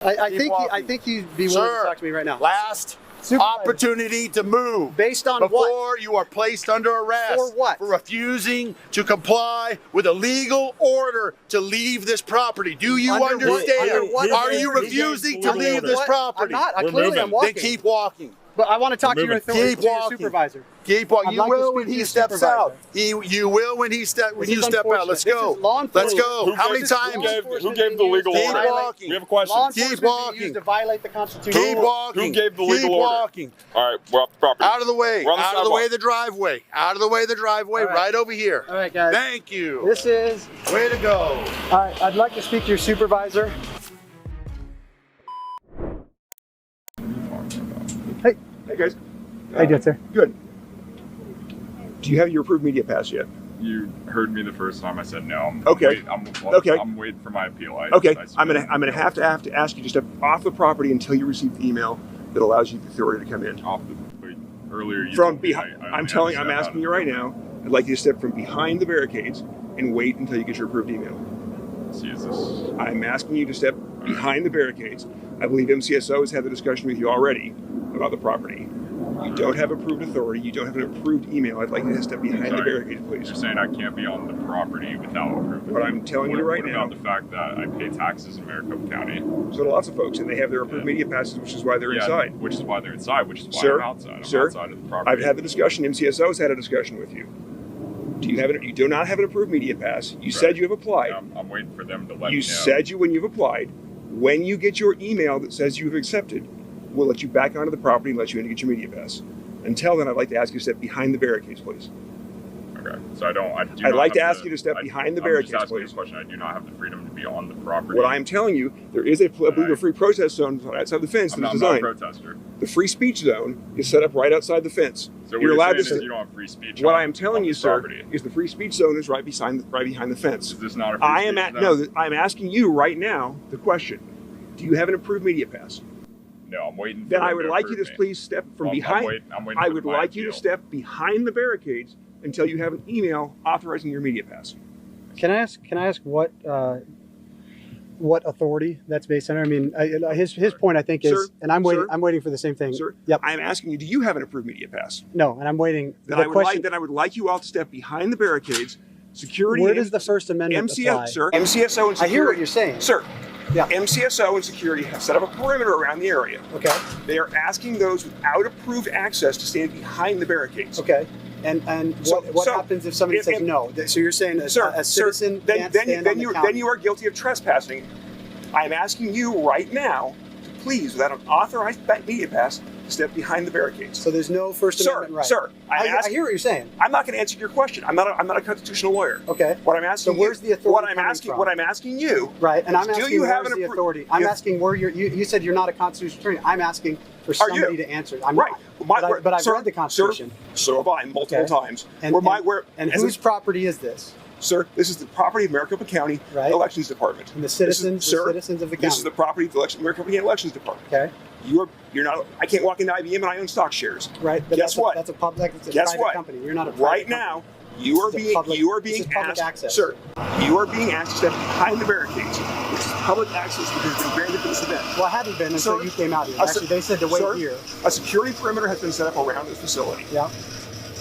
I think he'd be willing to talk to me right now. Last opportunity to move. Based on before what? You are placed under arrest. For what? For refusing to comply with a legal order to leave this property. Do you understand? Are you refusing to leave this property? I'm not. Clearly I'm walking. Then keep walking. But I want to talk to your supervisor. Keep walking. You will when he steps out. You will when you step out. Let's go. Let's go. How many times? Who gave the legal order? Keep walking. We have a question. Keep walking. To violate the Constitution. Keep walking. Who gave the legal order? Keep walking. All right, we're off the property. Out of the way. Out of the way of the driveway. Out of the way of the driveway. Right over here. All right, guys. Thank you. This is. Way to go. All right, I'd like to speak to your supervisor. Hey guys. How you doing, sir? Good. Do you have your approved media pass yet? You heard me the first time. I said no. Okay. I'm waiting for my appeal. I'm gonna have to ask you to step off the property until you receive the email that allows you the authority to come in. Earlier you from behind. I'm asking you right now. I'd like you to step from behind the barricades and wait until you get your approved email. I'm asking you to step behind the barricades. I believe MCSO has had the discussion with you already about the property. You don't have approved authority. You don't have an approved email. I'd like you to step behind the barricades, please. You're saying I can't be on the property without approved. But I'm telling you right now. What about the fact that I pay taxes in Maricopa County? So do lots of folks, and they have their approved media passes, which is why they're inside. Which is why they're inside. Which is why I'm outside. I'm outside of the property. I've had the discussion. MCSO has had a discussion with you. You do not have an approved media pass. You said you have applied. I'm waiting for them to let me know. You said when you've applied. When you get your email that says you've accepted, we'll let you back onto the property and let you in to get your media pass. Until then, I'd like to ask you to step behind the barricades, please. Okay. So I'd like to ask you to step behind the barricades, please. Question. I do not have the freedom to be on the property. What I'm telling you, there is a free protest zone outside the fence that's designed. I'm not a protester. The free speech zone is set up right outside the fence. So you're allowed to. You don't have free speech. What I'm telling you, sir, is the free speech zone is right behind the fence. Is this not a free speech zone? I'm asking you right now the question: do you have an approved media pass? No, I'm waiting. Then I would like you to please step from behind. I would like you to step behind the barricades until you have an email authorizing your media pass. Can I ask what authority that's based on? I mean, his point I think is, sir, and I'm waiting for the same thing. Sir, yep. I'm asking you, do you have an approved media pass? No, and I'm waiting. Then I would like you all to step behind the barricades. Security. Where does the First Amendment apply? Sir, MCSO and security. I hear what you're saying, sir. Yeah. MCSO and security have set up a perimeter around the area. Okay. They are asking those without approved access to stand behind the barricades. Okay. And what happens if somebody says no? So you're saying a citizen can't stand on the county? Then you are guilty of trespassing. I am asking you right now to please, without an authorized media pass, step behind the barricades. So there's no First Amendment right. Sir, I hear what you're saying. I'm not going to answer your question. I'm not a constitutional lawyer. Okay. What I'm asking. So where's the authority What I'm asking you. Right, and I'm asking do you have the authority. I'm asking where you said you're not a constitutional attorney. I'm asking for somebody to answer. I'm right. Not. But I've read the Constitution. So have I multiple times. And whose property is this? Sir, this is the property of Maricopa County Elections Department. And the citizens of the county. This is the property of the Maricopa County Elections Department. Okay. You're not. I can't walk into IBM and I own stock shares. Right. But guess what? That's a private company. You're not a private company. Now, you are being asked, sir. You are being asked to step behind the barricades, which is public access because it's been granted for this event. Well, I haven't been until you came out here. Actually, they said to wait here. A security perimeter has been set up around this facility. Yeah.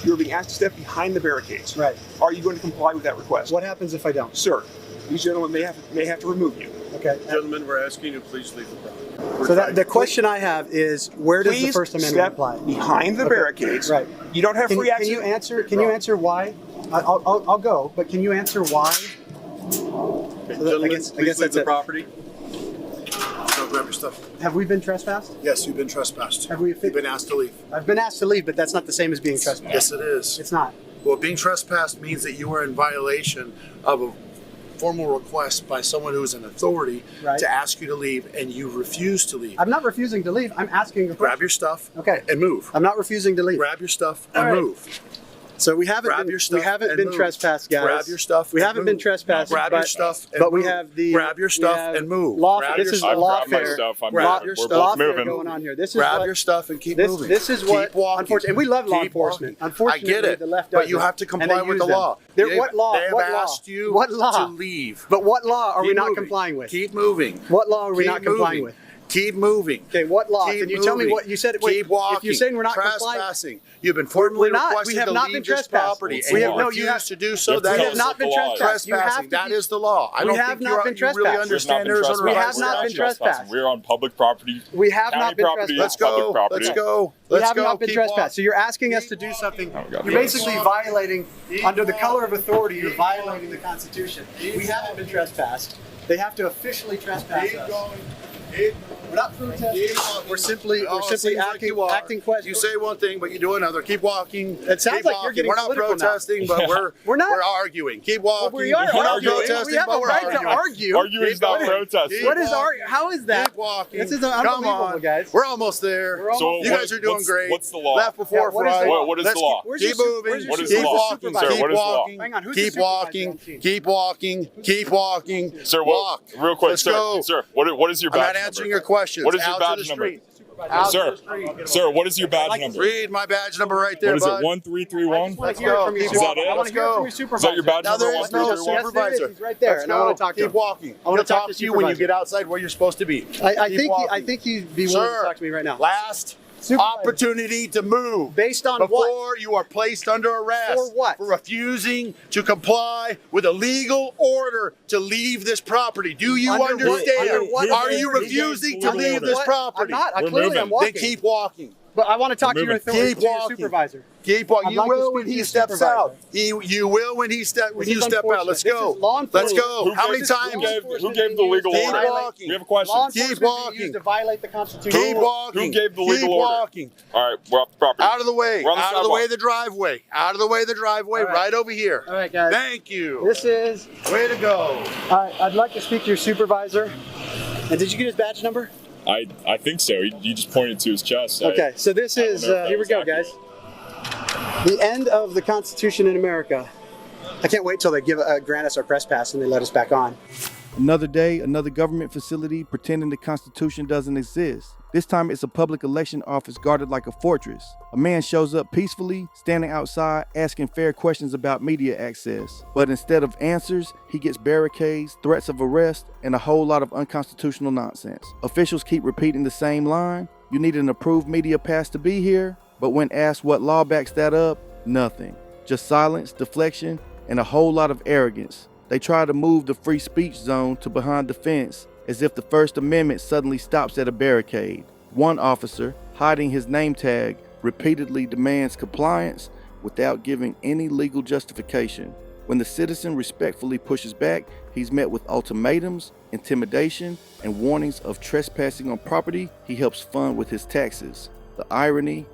You are being asked to step behind the barricades. Right. Are you going to comply with that request? What happens if I don't? Sir, these gentlemen may have to remove you. Okay. Gentlemen, we're asking you to please leave the property. So the question I have is, where does the First Amendment apply? Behind the barricades. Right. You don't have free access. Can you answer why? I'll go, but can you answer why? Okay, gentlemen, please leave the property. Go grab your stuff. Have we been trespassed? Yes, you've been trespassed. You've been asked to leave. I've been asked to leave, but that's not the same as being trespassed. Yes, it is. It's not. Well, being trespassed means that you are in violation of a formal request by someone who is an authority to ask you to leave, and you refuse to leave. I'm not refusing to leave. I'm asking. Grab your stuff. And move. I'm not refusing to leave. Grab your stuff and move. So we haven't been trespassed, guys. Grab your stuff. We haven't been trespassed. Grab your stuff. But we have the grab your stuff and move. This is lawfare. Grab your stuff. We're moving. Going on here. This is grab your stuff and keep moving. This is what. Unfortunately, and we love law enforcement. Unfortunately, I get it. The left but you have to comply with the law. What law? They have asked you to leave. But what law are we not complying with? Keep moving. What law are we not complying with? Keep moving. Okay, what law? Keep Can you tell me moving. what you said? Keep Wait, walking. if you're saying we're not complying, trespassing. You've been formally we're not. requested We have to not leave been this trespassed. property, We and have- you no, you refuse have- to do so. We That have is not been trespassed. You have trespassing. to That be- is the law. I We don't have think not you been really trespassed. understand We're not Arizona We been have not been trespassing. trespassed. We're on public property. we have County not been property. trespassed. Let's go. Public property. Let's go. We Let's have go. not been Keep trespassed. walking. So you're asking us to do something. Oh, God. You're basically violating, under the color of authority, you're violating the Constitution. We haven't been trespassed. They have to officially trespass us. We're not protesting. We're simply Oh, it seems like you are. acting questions. You say one thing, but you do another. Keep walking. It sounds Keep like you're walking. getting We're not political now. protesting, but We're not. We're arguing. Keep walking. we are We're not arguing. protesting, We have but a we're right arguing. to argue. Arguing is not protesting. What is walking. how is that? Keep walking. This is Come unbelievable, on. guys. We're almost there. We're almost You what- guys are doing what's- great. what's the law? Left before Yeah, what is the right. law? What is Let's the law? Where's Keep your moving. where's your What is the Keep law? walking. supervisor? Sir, Keep what is the law? walking. Hang on, who's the Keep supervisor walking. on the team? Keep walking. Keep walking. Sir, walk. real quick, Let's sir. go. Sir, what is your I'm badge not answering number? your questions. What is your Out to badge the number? street. Out Sir, to the street. sir, what is your badge number? Read my badge number right there, What is bud. it? 1331. I want to Let's hear go. from your Keep Is that supervisor. it? I want to hear Let's from go. your supervisor. Is that your badge Now number? there is no 1331? supervisor. He's right there, Let's and I want to go. talk to Keep him. walking. I want to He'll talk to you when you supervisor. get outside where you're supposed to be. I Keep think walking. he'd be willing to Sir, talk to me right now. last Supervisor. opportunity to move. Based on before what? you are placed under arrest For what? for refusing to comply with a legal order to leave this property. Do you Under what- understand? under what Are you authority? refusing to Under leave what? this I'm property? not. We're Clearly, moving. I'm walking. Then keep walking. But I want to talk to your moving. authority, Keep to your walking. supervisor. Keep walking. I'd You like to will speak when to he your steps supervisor. out. You will when he step when This you is step out. Let's unfortunate. go. This is law Let's enforcement. go. How many This is times? law Who enforcement gave the legal Keep order? walking. We have a question. Law Keep enforcement being walking. used to violate the Constitution. Keep walking. Who gave the legal Keep order? walking. All right, we're off the property. Out of the way. We're on the Out of the way sidewalk. the driveway. Out of the way the driveway. All right. Right over here. All right, guys. Thank you. This is. Way to go. I'd like to speak to your supervisor. And did you get his badge number? I think so. He just pointed to his chest. Okay, so this I don't is. know if that Here we was go, accurate. guys. The end of the Constitution in America. I can't wait till they grant us our press pass and they let us back on. Another day, another government facility pretending the Constitution doesn't exist. This time it's a public election office guarded like a fortress. A man shows up peacefully, standing outside, asking fair questions about media access. But instead of answers, he gets barricades, threats of arrest, and a whole lot of unconstitutional nonsense. Officials keep repeating the same line: you need an approved media pass to be here. But when asked what law backs that up, nothing. Just silence, deflection, and a whole lot of arrogance. They try to move the free speech zone to behind the fence, as if the First Amendment suddenly stops at a barricade. One officer, hiding his name tag, repeatedly demands compliance without giving any legal justification. When the citizen respectfully pushes back, he's met with ultimatums, intimidation, and warnings of trespassing on property he helps fund with his taxes. The irony: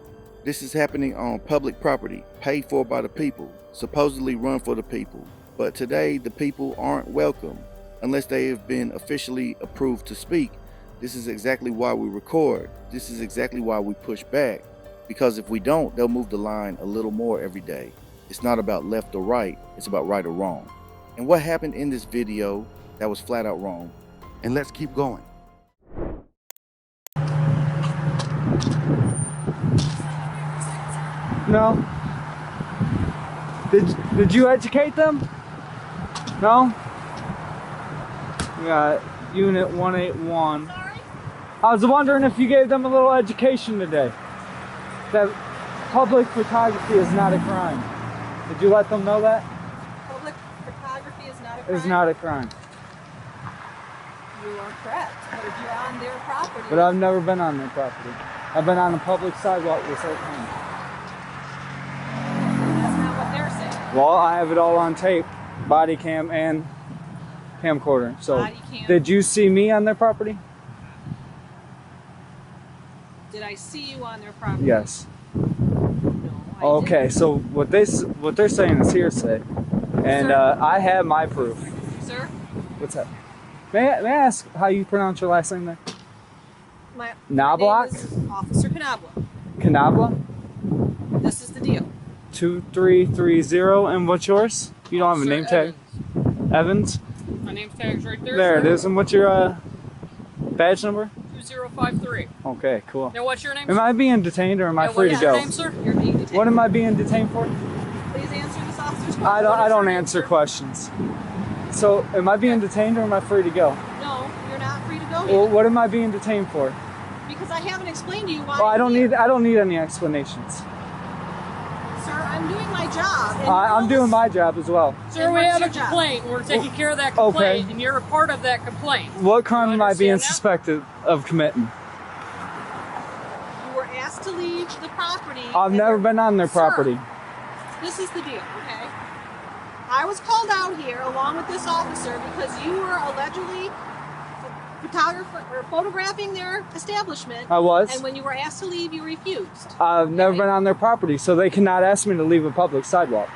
this is happening on public property, paid for by the people, supposedly run for the people. But today, the people aren't welcome unless they have been officially approved to speak. This is exactly why we record. This is exactly why we push back. Because if we don't, they'll move the line a little more every day. It's not about left or right, it's about right or wrong. And what happened in this video that was flat out wrong? And let's keep going. No. Did you educate them? No? We got Unit 181. I was wondering if you gave them a little education today. That public photography is not a crime. Did you let them know that? Public photography is not a crime. It's not a crime. You are correct, but if you're on their property, But I've never been on their property. I've been on a public sidewalk this whole time. that's not what they're saying. Well, I have it all on tape, body cam and camcorder. So, Body cam. did you see me on their property? Did I see you on their property? Yes. No, I Okay, didn't. so what they're saying is hearsay, and Sir? I have my proof. Sir, What's that? May I ask how you pronounce your last name there? my Knobloch? name is Officer Canabla. Canabla? This is the deal. 2330, and what's yours? You don't have a Officer name tag? Evans? My name tag's right there. There it sir. is, and what's your badge number? 2053. Okay, cool. Now, what's your name? Am sir? I being detained or am I Yeah, free to what's your go? name, sir? You're being detained. What am I being detained for? Please answer this officer's question. I What is don't your name, answer sir? questions. So, am I being detained or am I free to go? No, you're not free to go, ahead. Well, what am I being detained for? Because I haven't explained to you why. Well, I don't I'm here. need any explanations. Sir, I'm doing my job. and I'm doing my job as well. Sir, we have a complaint. We're taking care of that complaint, and you're a part of that complaint. What crime am I being understand that? suspected of committing? You were asked to leave the property. I've never been on their Sir, property. This is the deal, okay? I was called out here along with this officer because you were allegedly photographing their establishment. I was. And when you were asked to leave, you refused. I've never been on their property, so they cannot ask me to leave a public sidewalk.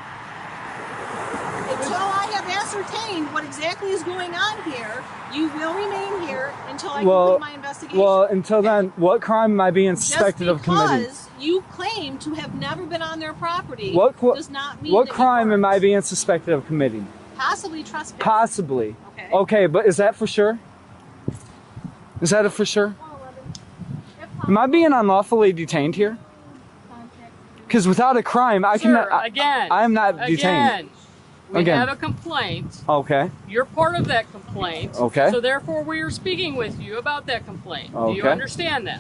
Until I have ascertained what exactly is going on here, you will remain here until I complete my investigation. Well, until then, what crime am I being suspected of committing? Just because you claim to have never been on their property does not mean what that crime you am I weren't. being suspected of committing? Possibly trespass. Possibly. Okay. Okay, but is that for sure? Is that a for sure? Am I being unlawfully detained here? Because without a crime, I Sir, cannot. again, I am not detained. Again, we Again. have a complaint. Okay. You're part of that complaint. Okay. So therefore, we are speaking with you about that complaint. Do you Okay. understand that?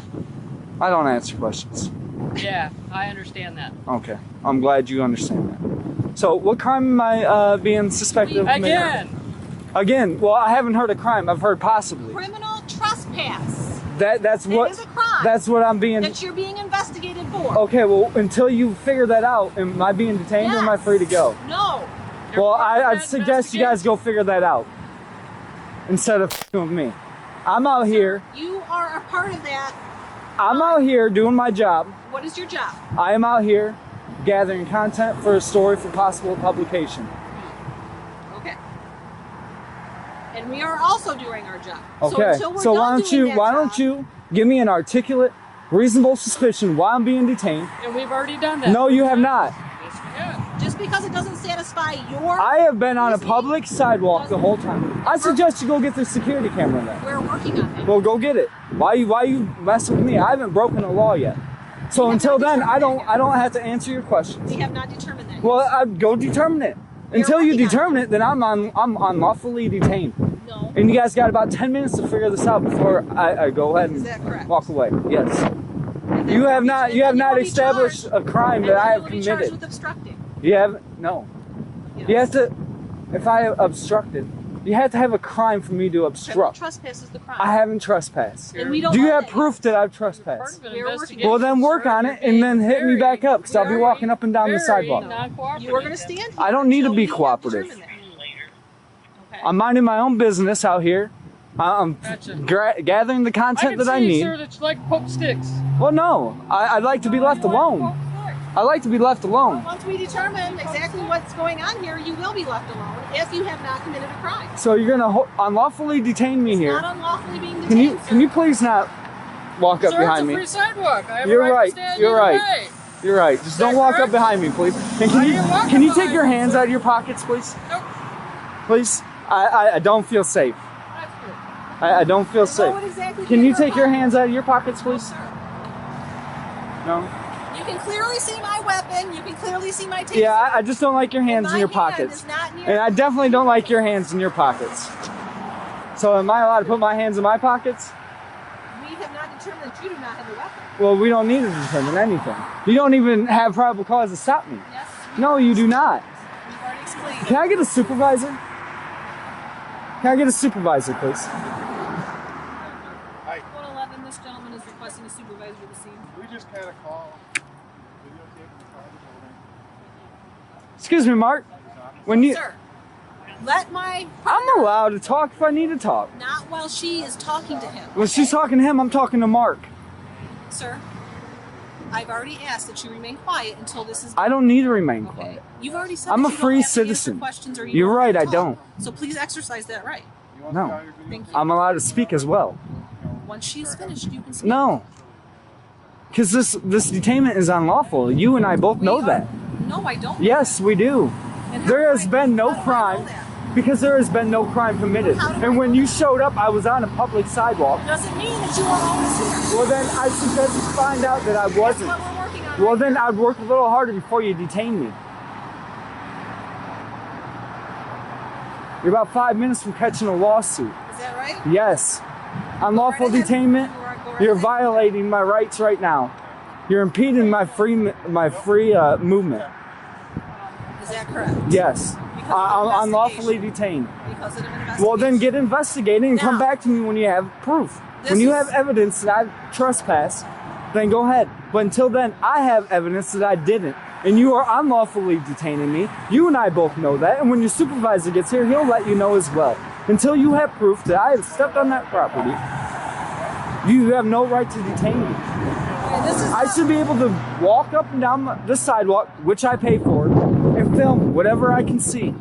I don't answer questions. Yeah, I understand that. Okay. I'm glad you understand that. So, what crime am I being suspected of committing? Again. Again. Well, I haven't heard a crime. I've heard possibly. Criminal trespass. That's what. It is a crime. That's what I'm being. That you're being investigated for. Okay. Well, until you figure that out, am I being detained or am I free to go? No. Well, I'd suggest you guys go figure that out instead of f***ing with me. I'm out here. You are a part of that. I'm out here doing my job. What is your job? I am out here gathering content for a story for possible publication. Okay. And we are also doing our job. Okay. So, So why don't you give me an articulate, reasonable suspicion why I'm being detained? And we've already done that. No, you have not. Yes, we have. Just because it doesn't satisfy your... I have been on a public sidewalk the whole time. I suggest you go get the security camera then. We're working on it. Well, go get it. Why you messing with me? I haven't broken a law yet. So until then, I don't have to answer your questions. We have not determined that. Well, I'd go determine it. Until you determine it, then I'm unlawfully detained. No. And you guys got about 10 minutes to figure this out before I go ahead Is that correct? and walk away. Yes. You have not established a crime that I have And you will be charged committed. with obstructing. You have no. You have to. If I obstructed, you have to have a crime for me to Criminal obstruct. trespass is the crime. I haven't trespassed. And we don't Do you know have that proof that I've Part trespassed? of an We're working. investigation, Well, then work sir. on it and then hit me back up because I'll be walking up and down the sidewalk. You are going to stand here. I don't need to until be we have cooperative. determined that. Okay. I'm minding my own business out here. I'm Gotcha. gathering the I content can that I see, need. sir, that you like to poke sticks. Well, no, I'd like to be left alone. I like to be left alone. Once we determine exactly what's going on here, you will be left alone if you have not committed a crime. So you're gonna unlawfully detain me here. Not unlawfully being detained. Can you please not walk up Sir, behind it's a me? free sidewalk. I have You're a right. right. To stand You're either right. way. You're right. Just don't that walk up correct? behind me, please. And Why are you walking can you take behind your me, hands sir? out of your pockets, please? Nope. Please. I don't feel safe. That's good. I don't feel Know safe. what exactly Can you you're take your about. hands out of your pockets, No, please? sir. No. You can clearly see my weapon. You can clearly see my taser. Yeah, I just don't like your hands And in your my hand pockets. is not near And I definitely don't like your hands in your pockets. So am I allowed to put my hands in my pockets? We have not determined that you do not have a weapon. Well, we don't need to determine anything. You don't even have probable cause to stop me. Yes. No, you do not. We've already explained. Can I get a supervisor? Can I get a supervisor, please? 111, this gentleman is requesting a supervisor to the scene. We just had a call. Excuse me, Mark. When you, Sir, let my I'm allowed to talk if I need to talk. not while she is talking to him. When she's talking to him, I'm talking to Mark. Sir, I've already asked that you remain quiet until this is. I don't need to remain Okay. quiet. You've already said I'm that a you don't free have to answer citizen. questions or you You're don't have right, to I talk. don't. So please exercise that right. No, Thank you. I'm allowed to speak as well. Once she's finished, you can speak. No, because this detainment is unlawful. You and I both know that. No, I don't. Yes, we do. And how There do has I- been no how do I know crime that? because there has been no crime committed. How do I And when know you showed up, I was on a public sidewalk. Doesn't mean that you are always here. Well, then I suggest you find out that I That's wasn't. what we're working on. Well, right then now. I'd work a little harder before you detain me. You're about 5 minutes from catching a lawsuit. Is that right? Yes. Unlawful Go right ahead. detainment. Go right You're ahead. violating my rights right now. You're impeding my free movement. Is that correct? Yes. Because of I'm unlawfully investigation. detained. Because of an investigation. Well, then get investigated and come Now, back to me when you have proof. this When you is- have evidence that I trespassed, then go ahead. But until then, I have evidence that I didn't. And you are unlawfully detaining me. You and I both know that. And when your supervisor gets here, he'll let you know as well. Until you have proof that I have stepped on that property, you have no right to detain me. Okay, this is I not- should be able to walk up and down the sidewalk, which I pay for, and film whatever I can see.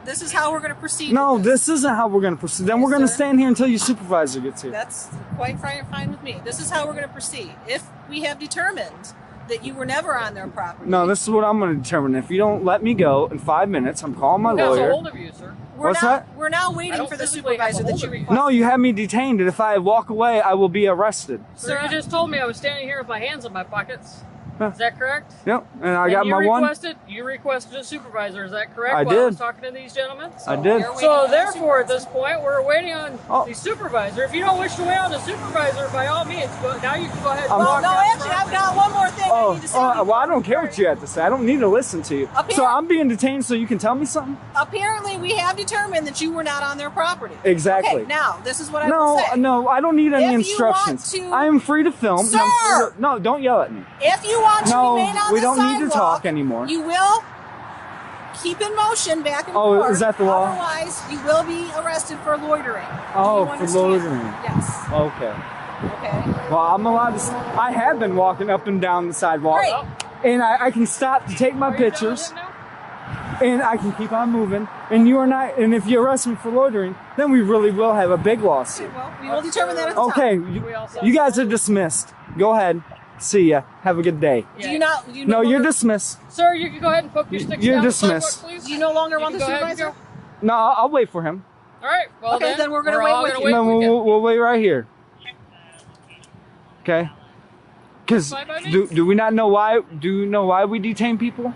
This is how we're going to proceed. No, with this isn't how we're going to proceed. Then Yes, we're going to sir. stand here until your supervisor gets here. That's quite fine with me. This is how we're going to proceed. If we have determined that you were never on their property, No, this is what I'm going to determine. If you don't let me go in 5 minutes, I'm calling my Who has a lawyer. hold of you, sir? What's that? We're now I waiting don't for the physically have supervisor a that hold you of you. requested. No, you have me detained, and if I walk away, I will be arrested. Sir, you just told me I was standing here with my hands in my pockets. Huh. Is that correct? Yep, and I got my one. You requested a supervisor, is that correct? I While I was did. talking to these gentlemen? I did. You're waiting So on the therefore, at supervisor. this point, we're waiting on Oh. the supervisor. If you don't wish to wait on the supervisor, by all means, now you can go ahead and I'm- Well, walk no, down the actually, I've property. got one more thing I need to say. Well, I don't care what you have to say. I don't need to listen to you. Up So here. I'm being detained so you can tell me something? Apparently, we have determined that you were not on their property. Exactly. Okay, now, this is what I No, will say. no, I don't need any If you instructions. want to- I am free to film. and I'm free Sir! to- no, don't yell at me. If you want to No, remain on we the don't need to sidewalk, talk anymore. You will keep in motion back and Oh, forth. is that the law? Otherwise, you will be arrested for loitering. Do Oh, you for understand? loitering. Yes. Okay. Okay. Well, I'm allowed to. I have been walking up and down the sidewalk, Great. and I can stop to take my Are you done with pictures, him now? and I can keep on moving. And you are not. And if you arrest me for loitering, then we really will have a big lawsuit. Well, we will determine that at the Okay, time. you guys are dismissed. Go ahead. See ya. Have a good day. Do you not? Do you No, no you're longer, dismissed. Sir, you can go ahead and poke your sticks You're down the dismissed. sidewalk, please. Do you no longer You want can the go ahead and supervisor? No, I'll wait for him. All right. Well, Okay, then we're gonna wait all with gonna you. wait No, with you. we'll wait right here. Okay. Because Fine by me. do we not know why? Do you know why we detain people?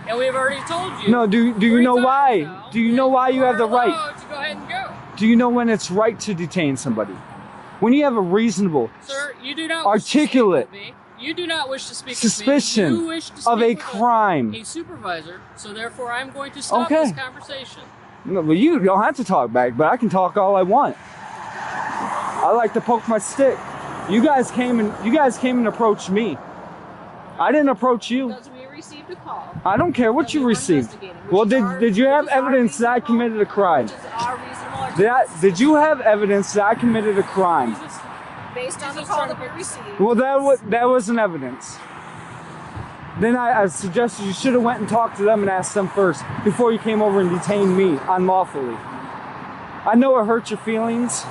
And we've already told you. No. Do you 3 know times why? now Do you know why you have the are right? allowed to go ahead and go. Do you know when it's right to detain somebody? When you have a reasonable Sir, you do not Articulate. wish to speak with me. You do not wish to speak suspicion with me. You wish to speak of a with crime. a supervisor, so therefore I'm going to stop Okay. this conversation. No, well, you don't have to talk back, but I can talk all I want. I like to poke my stick. You guys came and approached me. I didn't approach you. Because we received a call. I don't care what that you we were received. investigating, which Well, is our- did you have which is our evidence that I reasonable- committed a crime? Which is our reasonable Did you have evidence that I committed a crime? Jesus. based on the call that we received. Well, that wasn't evidence. Then I suggested you should have went and talked to them and asked them first before you came over and detained me unlawfully. I know it hurt your feelings,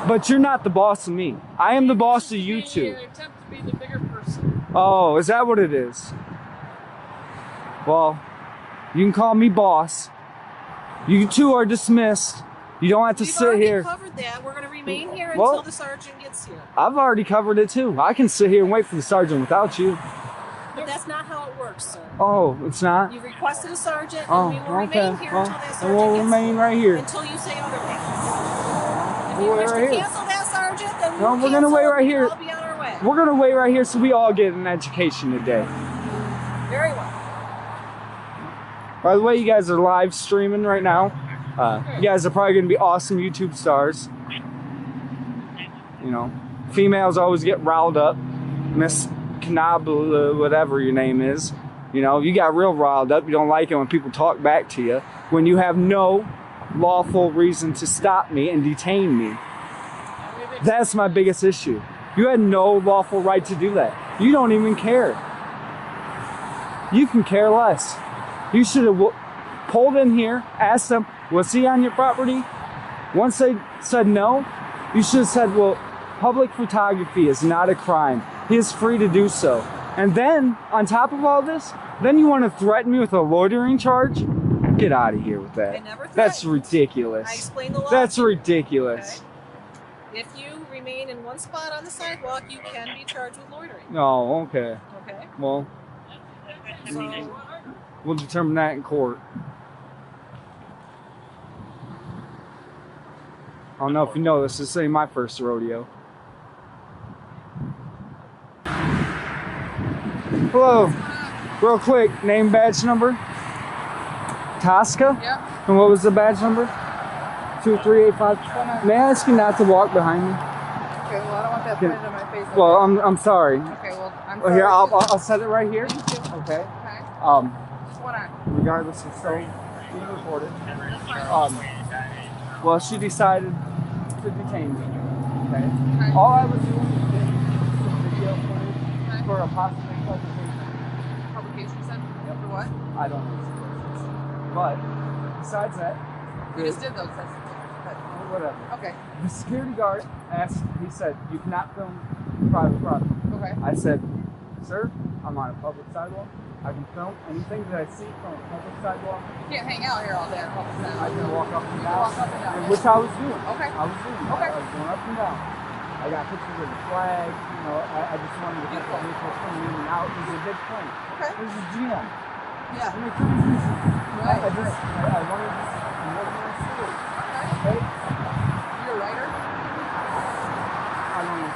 but you're not the boss of me. I am the boss of you two. An attempt to be the bigger person. Oh, is that what it is? Well, you can call me boss. You two are dismissed. You don't have to We've sit already here. covered that. We're going to remain here Well- until the sergeant gets here. I've already covered it too. I can sit here and wait for the sergeant without you. But that's not how it works, sir. Oh, it's not? You've requested a sergeant, Oh, and we will okay. remain here Well, until that then sergeant we'll gets remain here. right here. Until you say otherwise. If you We'll wish wait to right here. cancel that sergeant, then No, we'll we're gonna cancel wait and right here. I'll be on our way. We're gonna wait right here so we all get an education today. Very well. By the way, you guys are live streaming right now. You guys are probably gonna be awesome YouTube stars. You know, females always get riled up. Miss Knobble, whatever your name is. You know, you got real riled up. You don't like it when people talk back to you. When you have no lawful reason to stop me and detain me. That's my biggest issue. You had no lawful right to do that. You don't even care. You can care less. You should have pulled in here, asked them, was he on your property? Once they said no, you should have said, well, public photography is not a crime. He is free to do so. And then, on top of all this, then you want to threaten me with a loitering charge? Get out of here with that. I never That's threatened. ridiculous. I explained the law. That's to you, ridiculous. okay? If you remain in one spot on the sidewalk, you can be charged with loitering. Oh, okay. Okay? Well, So, we'll determine that in court. don't know if you know this. This ain't my first rodeo. Hello. Real quick, name, badge number? Tasca? Yeah. And what was the badge number? 2385. May I ask you not to walk behind me? Okay, well, I don't want that put into my face. Well, I'm sorry. Okay, well, I'm Well, sorry. here, I'll set it right here. Thank you. Okay. Okay. What on? Regardless of still being recorded. Well, she decided to detain me. Okay. All I was doing was getting some video footage for a possible publication. Publication, you said? For what? I don't know. But besides that, We just did those. whatever. Okay. The security guard asked. He said, "You cannot film private property." Okay. I said, "Sir, I'm on a public sidewalk. I can film anything that I see from a public sidewalk. You can't hang out here all day on public I sidewalk. can walk up and You down." can walk up and down. Which I was doing. Okay. I was doing. Okay. I was going up and down. I got pictures of the flag. You know, I just wanted to get the vehicle coming in and out. It was a big plane. Okay. This is GM. Yeah. And it couldn't use it. Right. I wanted to know my story. Okay. Okay? You're a writer? I don't know.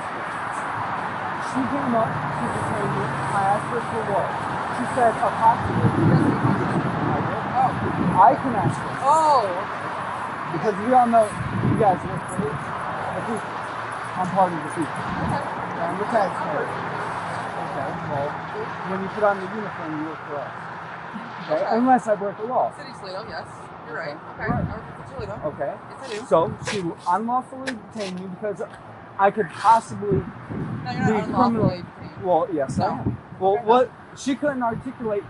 She came up, she detained me. I asked her for what? She said a possible. I did. Oh. I can ask her. Oh. Because we all know you guys work for the people. I'm part of the people. Okay. I'm the taxpayer. Okay, well, when you put on the uniform, you work for us. Okay? Unless I break the law. City Toledo, yes. You're right. Okay. Right. I work for Toledo. Okay. Yes, I do. So she unlawfully detained me because I could possibly No, you're be not criminal. unlawfully detained. Well, yes, I am. Well, Okay. what she couldn't articulate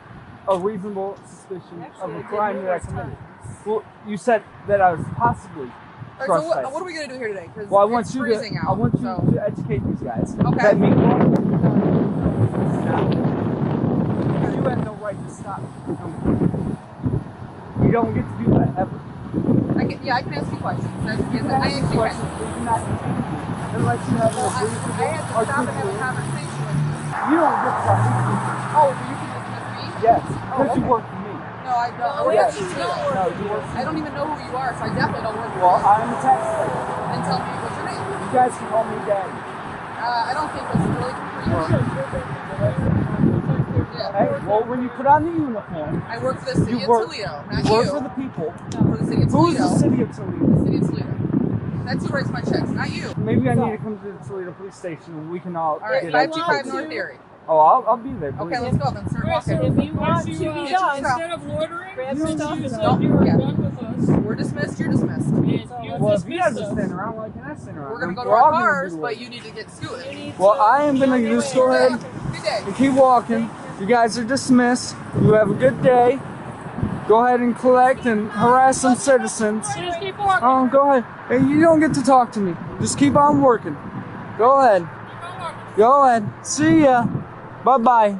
a reasonable suspicion of a crime that I committed. Well, you said that I was possibly All right, so trespassing. what are we going to do here today? Because Well, I want it's you freezing to. out. I want you so. to educate these guys. Okay. That me walking down, you have no right to stop me. You don't get to do that ever. I can ask you questions. That's, You can I ask actually questions, can. but you're not detain me unless you have Well, a I had to stop and have a articulate. conversation with you. You don't get to stop me. Oh, so you can dismiss me? Yes, because you okay. work for me. No, I don't. Oh, Yes, yes, you do. No, you work for I don't even know who you are, so I definitely don't work for Well, you. I'm a taxpayer. And tell me what's your name. You guys can call me daddy. I don't think that's really for Hey, well, when you put on the uniform, I work for the city of work, Toledo, not you work you. for the people. For the city of Who's Toledo. the city of Toledo? The city of Toledo. That's who writes my checks, not you. Maybe I need to come to the Toledo police station and we can all All right, get 525 North Erie. Oh, I'll be there. Okay, let's go then. Start walking. If you want to, instead of loitering, grab your stuff and say you're done with us. We're dismissed, you're dismissed. And you Well, if you guys dismiss are us. standing around, why can't I stand around? We're going to go to We're our all gonna cars, do but it. you need to get scooted. Well, I am going to just go ahead Good day. and keep walking. You guys are dismissed. You have a good day. Go ahead and collect and harass some citizens. Just keep walking. Oh, go ahead. Hey, you don't get to talk to me. Just keep on working. Go ahead. Go ahead. See ya. Bye-bye.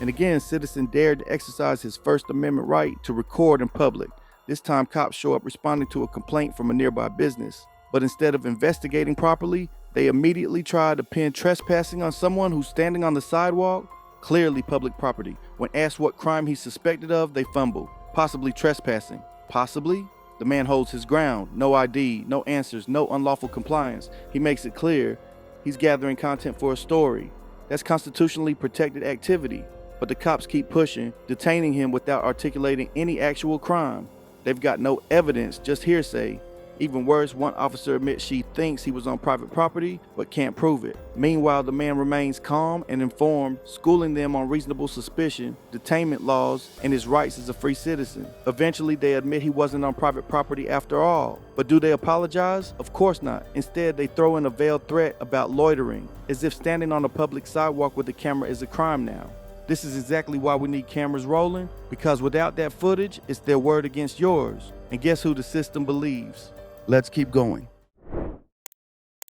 And again, citizen dared to exercise his First Amendment right to record in public. This time, cops show up responding to a complaint from a nearby business. But instead of investigating properly, they immediately tried to pin trespassing on someone who's standing on the sidewalk, clearly public property. When asked what crime he's suspected of, they fumble. Possibly trespassing. Possibly? The man holds his ground. No ID, no answers, no unlawful compliance. He makes it clear he's gathering content for a story. That's constitutionally protected activity. But the cops keep pushing, detaining him without articulating any actual crime. They've got no evidence, just hearsay. Even worse, one officer admits she thinks he was on private property, but can't prove it. Meanwhile, the man remains calm and informed, schooling them on reasonable suspicion, detainment laws, and his rights as a free citizen. Eventually, they admit he wasn't on private property after all. But do they apologize? Of course not. Instead, they throw in a veiled threat about loitering, as if standing on a public sidewalk with a camera is a crime now. This is exactly why we need cameras rolling, because without that footage, it's their word against yours. And guess who the system believes? Let's keep going.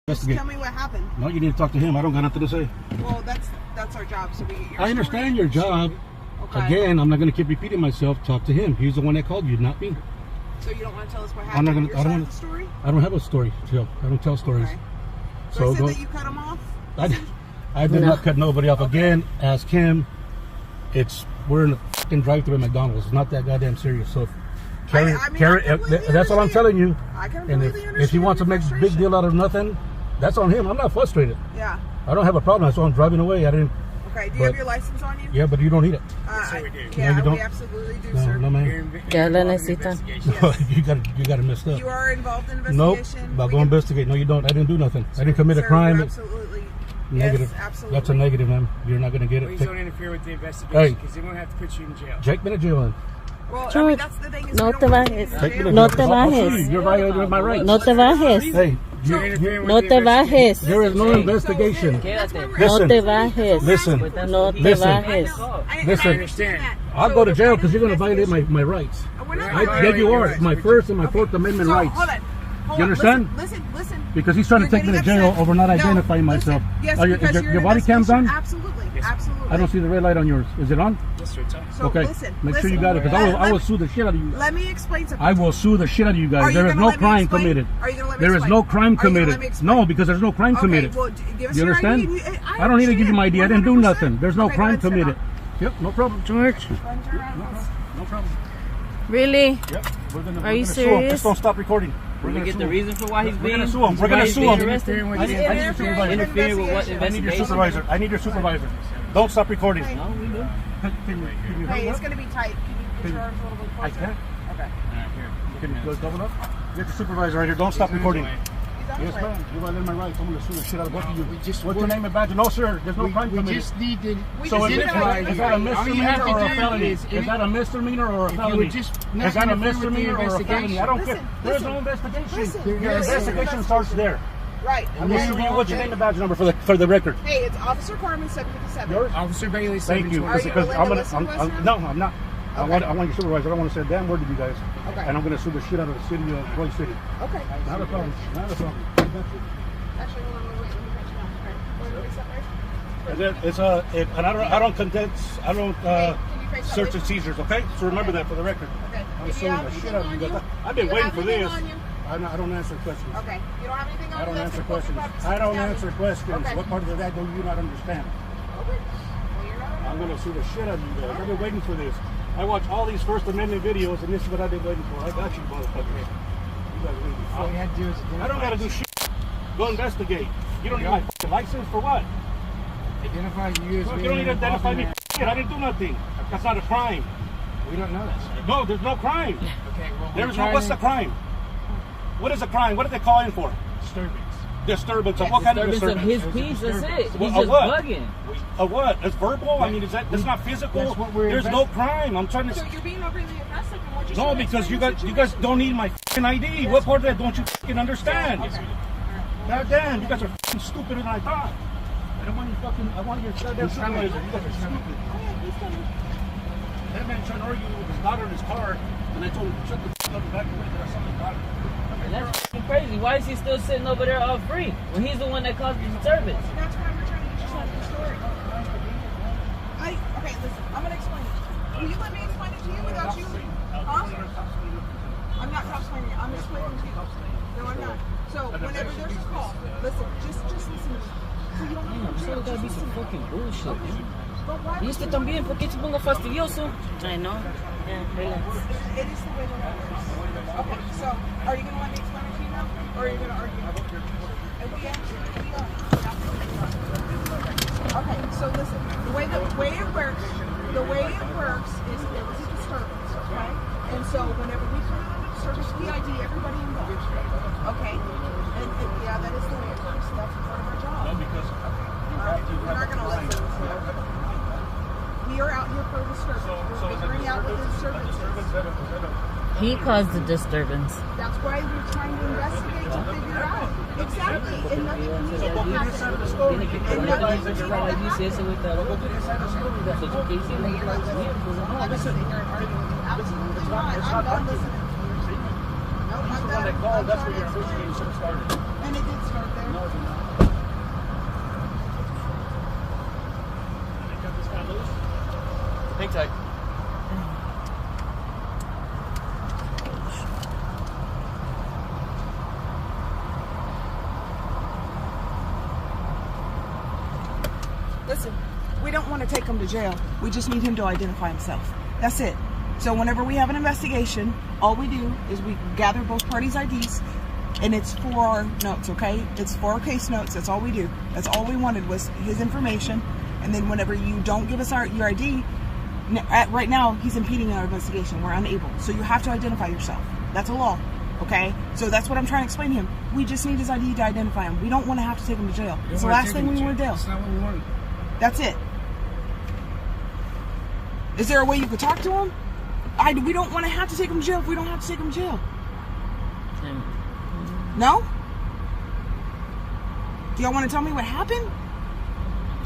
Just tell me what happened. No, you need to talk to him. I don't got nothing to say. Well, that's our job, so we get your I understand your job. Okay. Again, I'm not going to keep repeating myself. Talk to him. He's the one that called you, not me. So you don't want to tell us what I'm happened? not going Your to. I side don't of want the story? I don't have a story to tell. I don't tell stories. Okay. So So I said go. that you cut him off? I did not cut nobody off. Again, ask him. We're in a fucking drive-thru at McDonald's. It's not that goddamn serious. So Carry, I mean, carry. I completely That's what I'm telling you. I And completely if he wants to make a big deal out of nothing, that's on him. I'm not frustrated. Yeah. I don't have a problem. That's why I'm driving away. I didn't. Okay. Do you have your license on you? Yeah, but you don't need it. Yeah, you don't. we absolutely do, No, sir. no, man. Ya la necesita. You got it messed up. You are involved in Nope. investigation. I'll go investigate. No, you don't. I didn't do nothing. I didn't commit a Sir, crime. you're absolutely. Negative. Yes, absolutely. That's a negative, man. You're not gonna get it. Please don't interfere with the Hey. investigation because they won't have to put you in jail. Take me to jail then. Well, I George, mean, that's the thing is no we te don't want you bajes. in Take me to jail. No jail. te I'll sue you. bajes. You're violating my rights. No te bajes. Hey, No te bajes. there is no investigation. No Listen. te bajes. Listen. No te Listen. bajes. Listen. I'll go to jail because you're going to violate my rights. Yeah, you are. It's my First and my Fourth Amendment rights. Hold on. You understand? Listen. Because he's trying to take me to jail over not identifying myself. Yes, Are because your you're body cam's on? Absolutely. I I don't see the red light on yours. Is it on? Yes, sir, it's on. So Okay. listen, Make sure you got it because I will sue the shit out of you. Let me explain something. I will sue the shit out of you Are guys. you There is gonna no let me crime explain? committed. Are you gonna let me There is explain? no crime Are you gonna committed. let me explain? No, because there's no crime Okay, committed. well, give us You your understand? ID. I don't need to give you my ID. I didn't do 100%. nothing. There's no Okay, crime go ahead, sit committed. down. Yep, no problem. George, No problem. really? Yep. We're Are you gonna sue him. serious? Just don't stop recording. We're We gonna get sue the him. reason for why he's We're being gonna sue him. We're gonna sue him. arrested. I need your supervisor. Interfering with what I need your investigation? supervisor. I need your supervisor. Don't stop recording. No, we do. Can you Hey, hurry it's up? going to be tight. Can you get your arms a little bit I closer? can't. Okay. Can you go double up? Get the supervisor right here. Don't stop recording. He's on his Yes, way. ma'am. You violated my rights. I'm going to sue the shit out of both of you. What's your name and badge? No, sir. There's no crime committed. We just need to. So is identify that you. a All you misdemeanor have to or a do felony? is- Is that a misdemeanor or a If you felony? would just not Is that a interfere with the misdemeanor or a felony? investigation. I don't care. Listen, There's listen. no investigation. Listen, Your listen. investigation starts there. Right. I'm going to sue you. What's your name and badge number for the record? Hey, it's Officer Carmen 757. Yours? Officer Bailey, Thank you. 720. Are you willing to listen to us now? No, I'm not. Okay. I want your supervisor. I don't want to say a damn word to you guys. Okay. And I'm going to sue the shit out of the city of Roy City. Okay. Not a problem. Not a problem. Actually, hold on, wait. Let me catch you now. Okay. Want to face up there? And I don't condense. I don't Can you face up search there? and seizures. Okay, so remember that for the record. Okay. I'm If you suing have the shit anything out of on you you, guys. I've been you waiting have for anything this. on you? I don't answer questions. Okay. You don't have anything on I you? don't That's answer the corporate questions. privacy I don't statute. answer questions. Okay. What part of that do you not understand? Okay. Well, you're not I'm gonna sue the shit out of you guys. I've been waiting for this. I watch all these First Amendment videos, and this is what I've been waiting for. I got you, motherfucker. You guys waiting. All you had to do is I don't gotta do shit. Go investigate. You don't need my fucking license for what? identify you as Look, being you don't need to involved identify in me. that. Shit, I didn't do nothing. That's not a crime. We don't know that, sir. No, there's no crime. Okay, well, There's no. What's the crime? What is a crime? What are they calling for? disturbance. Disturbance of what kind of Disturbance disturbance? of his peace, that's it. He's Of just what? bugging. Of what? It's verbal? I mean, is that that's not physical? That's what we're There's no crime. I'm trying to. So you're being overly aggressive, and we're just No, trying to because explain you the guys situation. don't need my fucking ID. What part of that don't you fucking understand? God damn, you guys are fucking stupider than I thought. I don't want you fucking. I want your goddamn supervisor. You guys are stupid. That man trying to argue with his daughter in his car, and I told him shut the fuck up and back away. There's something about it. That's f***ing crazy. Why is he still sitting over there all free when he's the one that caused the disturbance? That's why we're trying to get you out of the story. Okay, listen, I'm gonna explain it. Will you let me explain it to you without you? Huh? I'm not explaining it. I'm explaining to you. No, I'm not. So whenever there's a call, listen, just listen to me. So you don't have to Solo gotta be some fucking bullshit, man. But why? Y este también, ¿por qué se ponga fastidioso? I know. Yeah, relax. It is the way the law works. Okay, so are you gonna let me explain it to you now, or are you gonna argue? And we absolutely are. Okay, so listen. The way it works is there was a disturbance, okay? And so whenever we put on a disturbance, we ID everybody involved. Okay? And yeah, that is the way it works. That's part of our job. No, because We're not gonna listen. We are out here for a disturbance. We're figuring out what the disturbance is. he caused the disturbance. That's why we're trying to investigate to figure out. Exactly. And nothing needs to happen. Tiene que And poner nothing needs to para allí si happen. ese güey está loco. That's what you can say. I'm not gonna sit here and argue with you. Absolutely not. I'm done listening. No, I'm when done. they called, that's where I'm your trying to investigation explain. started. And it did start there. No, it's not. They cut this guy loose. Hang tight. Listen, we don't want to take him to jail. We just need him to identify himself. That's it. So whenever we have an investigation, all we do is we gather both parties' IDs, and it's for our notes, okay? It's for our case notes. That's all we do. That's all we wanted was his information. And then whenever you don't give us your ID, right now he's impeding our investigation. We're unable. So you have to identify yourself. That's a law, okay? So that's what I'm trying to explain to him. We just need his ID to identify him. We don't want to have to take him to jail. It's the last thing we want to do. That's not what we want. That's it. Is there a way you could talk to him? We don't want to have to take him to jail if we don't have to take him to jail. No? Do y'all want to tell me what happened?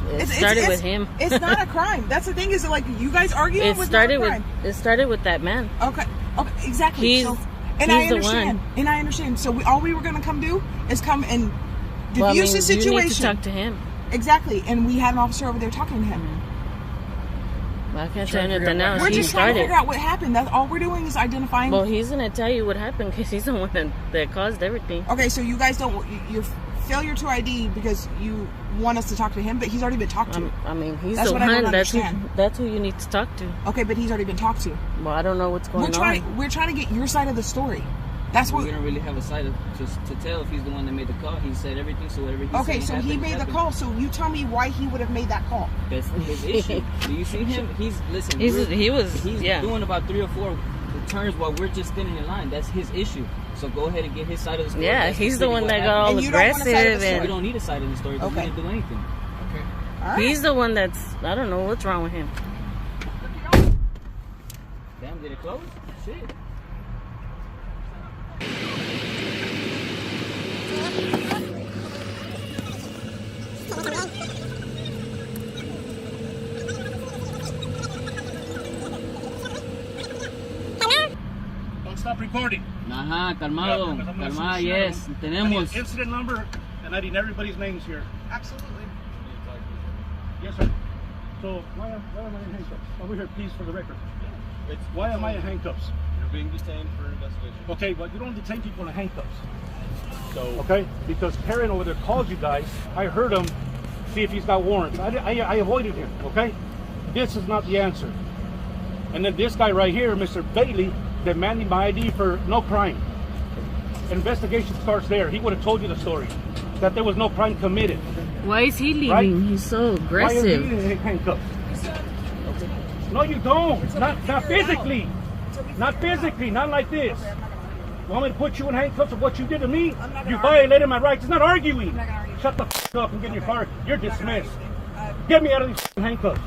It started with him. It's not a crime. That's the thing. Is it like you guys arguing? It started with that man. Okay. Okay. Exactly. He's I the understand. one. And I understand. So all we were going to come do is come and diffuse Well, I mean, the situation. You need to talk to him. Exactly. And we had an officer over there talking to him. Well, I can't tell you nothing now. We're just trying to figure out what happened. That's all we're doing is identifying. Well, he's gonna tell you what happened because he's the one that caused everything. Okay, so you guys don't. Your failure to ID because you want us to talk to him, but he's already been talked to. I mean, he's that's the what I one. don't That's understand. who you need to talk to. Okay, but he's already been talked to. Well, I don't know what's going on. We're trying to get your side of the story. That's what we don't really have a side to tell if he's the one that made the call. He said everything, so whatever he said. Okay, so he made the call. So you tell me why he would have made that call. That's his issue. Do you see him? He's doing about 3 or 4 turns while we're just standing in line. That's his issue. So go ahead and get his side of the story. Yeah, That's he's the one that got all aggressive, and we don't need a side of the story because we didn't do anything. Okay. Right. He's the one that's I don't know what's wrong with him. Damn, did it close? Shit. Don't stop recording. Ajá, calmado, calmado, yes, I tenemos. need incident number, and I need everybody's names here. Absolutely. Yes, sir. So why am I in handcuffs? Over here, please, for the record. Why am I in handcuffs? You're being detained for investigation. Okay, but you don't detain people in handcuffs. So okay, because Karen over there called you guys. I heard him see if he's got warrants. I avoided him. Okay, this is not the answer. And then this guy right here, Mr. Bailey, demanding my ID for no crime. Investigation starts there. He would have told you the story that there was no crime committed. Why is he leaving? Right? He's so aggressive. Why are you in handcuffs? No, you don't. Not physically. Not physically. Not like this. You want me to put you in handcuffs of what you did to me? You violated my rights. It's not arguing. Shut the f up and get in your car. You're dismissed. Get me out of these handcuffs,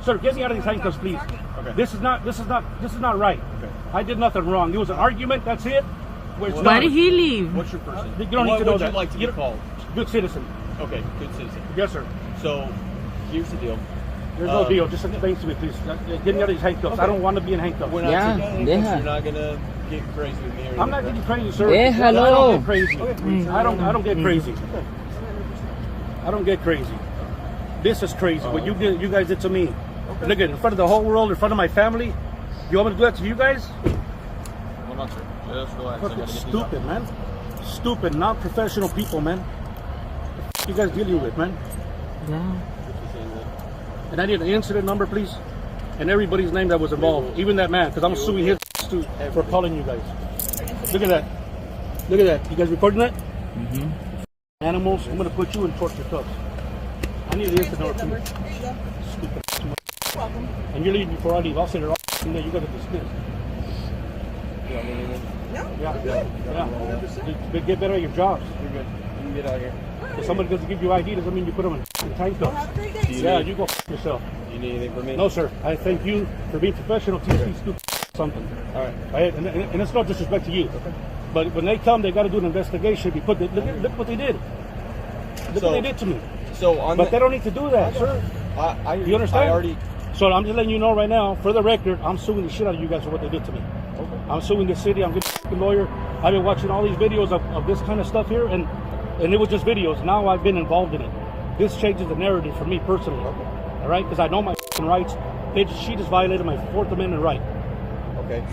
sir. Get me out of these handcuffs, please. Okay. This is not right. Okay. I did nothing wrong. It was an argument. That's it. Why did he leave? What's your person? You don't need to know that. What would you like to be called? Good citizen. Okay, good citizen. Yes, sir. So, here's the deal. There's no deal. Just explain to me, please. Get me out of these handcuffs. Okay. I don't want to be in handcuffs. We're not taking handcuffs. You're not gonna get crazy with me. Or I'm not getting crazy, sir. Hello. I don't get crazy. I don't get crazy. I don't get crazy. This is crazy. What you guys did to me. Okay. Look at it, in front of the whole world, in front of my family. You want me to do that to you guys? Hold on, sir. Just relax. Fucking stupid, man. Stupid, non-professional people, man. What you guys dealing with, man? Yeah. And I need an incident number, please, and everybody's name that was involved, even that man, because I'm suing his too for calling you guys. Look at that. Look at that. You guys recording that? Mm-hmm. Animals. I'm gonna put you in torture cuffs. I need an incident number. Stupid. Welcome. And you're leaving before I leave. I'll say it all. You got to dismiss. No. Yeah. Get better at your jobs. You're good. You can get out of here. If somebody doesn't give you ID, doesn't mean you put them in handcuffs. Well, have a great day. Yeah, you go yourself. You need anything from me? No, sir. I thank you for being professional. Teach me stupid something. All right. And it's no disrespect to you. Okay. But when they come, they got to do an investigation. Look what they did. Look what they did to me. But they don't need to do that, sir. You understand? So I'm just letting you know right now, for the record, I'm suing the shit out of you guys for what they did to me. Okay. I'm suing the city. I'm getting a lawyer. I've been watching all these videos of this kind of stuff here, and it was just videos. Now I've been involved in it. This changes the narrative for me personally. Okay. All right? Because I know my rights. She just violated my Fourth Amendment right. Okay.